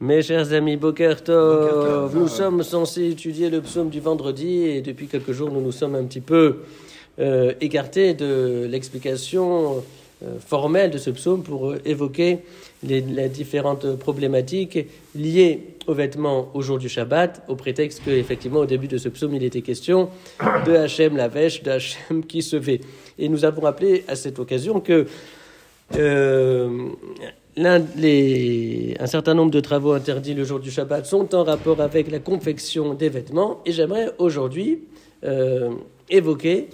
Mes chers amis, Boker Tov, nous sommes censés étudier le psaume du vendredi et depuis quelques jours nous nous sommes un petit peu écartés de l'explication formelle de ce psaume pour évoquer les différentes problématiques liées aux vêtements au jour du Shabbat, au prétexte qu'effectivement au début de ce psaume il était question de Hachem la vêche, de Hachem qui se vêt. Et nous avons rappelé à cette occasion que un certain nombre de travaux interdits le jour du Shabbat sont en rapport avec la confection des vêtements et j'aimerais aujourd'hui évoquer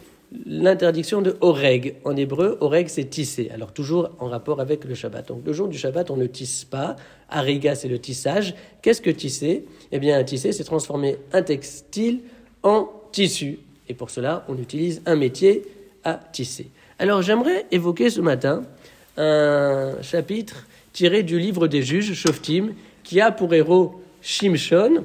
l'interdiction de oreg. En hébreu, oreg c'est tisser, alors toujours en rapport avec le Shabbat. Donc le jour du Shabbat on ne tisse pas, ariga c'est le tissage. Qu'est-ce que tisser? Eh bien tisser c'est transformer un textile en tissu et pour cela on utilise un métier à tisser. Alors j'aimerais évoquer ce matin un chapitre tiré du livre des juges, Shoftim, qui a pour héros Shimshon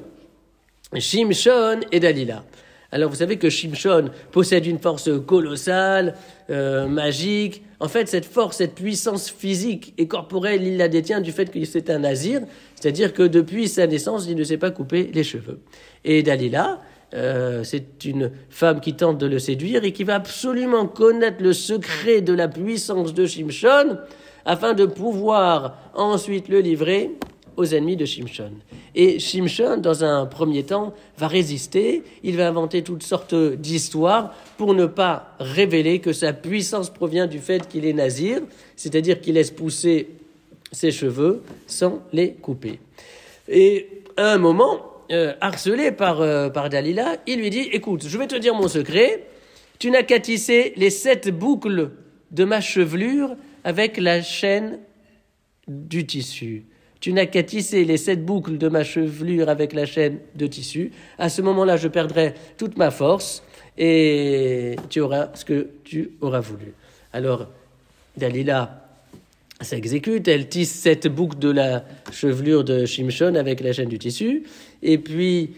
et Dalila. Alors vous savez que Shimshon possède une force colossale, magique. En fait, cette force, cette puissance physique et corporelle, il la détient du fait que c'est un nazir, c'est-à-dire que depuis sa naissance, il ne s'est pas coupé les cheveux. Et Dalila, c'est une femme qui tente de le séduire et qui va absolument connaître le secret de la puissance de Shimshon afin de pouvoir ensuite le livrer aux ennemis de Shimshon. Et Shimshon, dans un premier temps, va résister, il va inventer toutes sortes d'histoires pour ne pas révéler que sa puissance provient du fait qu'il est nazir, c'est-à-dire qu'il laisse pousser ses cheveux sans les couper. Et à un moment, harcelé par Dalila, il lui dit « Écoute, je vais te dire mon secret, tu n'as qu'à tisser les 7 boucles de ma chevelure avec la chaîne du tissu. Tu n'as qu'à tisser les 7 boucles de ma chevelure avec la chaîne de tissu. À ce moment-là, je perdrai toute ma force et tu auras ce que tu auras voulu. » Alors, Dalila s'exécute, elle tisse 7 boucles de la chevelure de Shimshon avec la chaîne du tissu, et puis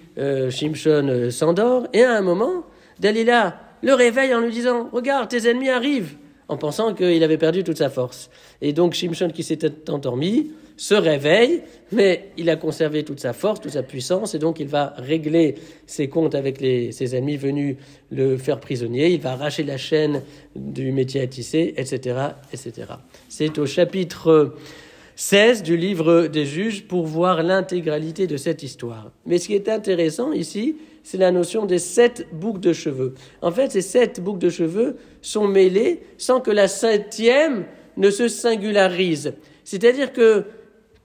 Shimshon s'endort, et à un moment, Dalila le réveille en lui disant « Regarde, tes ennemis arrivent !» en pensant qu'il avait perdu toute sa force. Et donc Shimshon, qui s'était endormi, se réveille, mais il a conservé toute sa force, toute sa puissance, et donc il va régler ses comptes avec ses ennemis venus le faire prisonnier, il va arracher la chaîne du métier à tisser, etc., etc. C'est au chapitre 16 du livre des juges pour voir l'intégralité de cette histoire. Mais ce qui est intéressant ici, c'est la notion des 7 boucles de cheveux. En fait, ces 7 boucles de cheveux sont mêlées sans que la 7e ne se singularise. C'est-à-dire que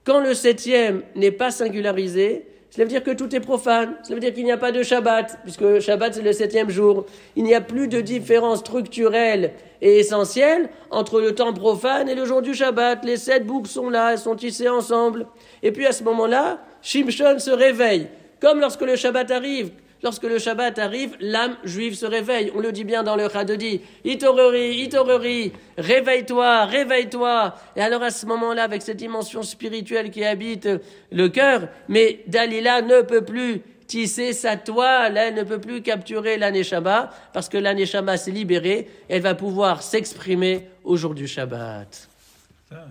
quand le 7e n'est pas singularisé, cela veut dire que tout est profane. Cela veut dire qu'il n'y a pas de Shabbat, puisque Shabbat c'est le 7e jour. Il n'y a plus de différence structurelle et essentielle entre le temps profane et le jour du Shabbat. Les 7 boucles sont là, elles sont tissées ensemble. Et puis à ce moment-là, Shimshon se réveille. Comme lorsque le Shabbat arrive. Lorsque le Shabbat arrive, l'âme juive se réveille. On le dit bien dans le Chadodi. Itorori, réveille-toi, réveille-toi. Et alors à ce moment-là, avec cette dimension spirituelle qui habite le cœur, mais Dalila ne peut plus tisser sa toile, elle ne peut plus capturer l'Aneshama, parce que l'Aneshama s'est libérée, elle va pouvoir s'exprimer au jour du Shabbat. Ça,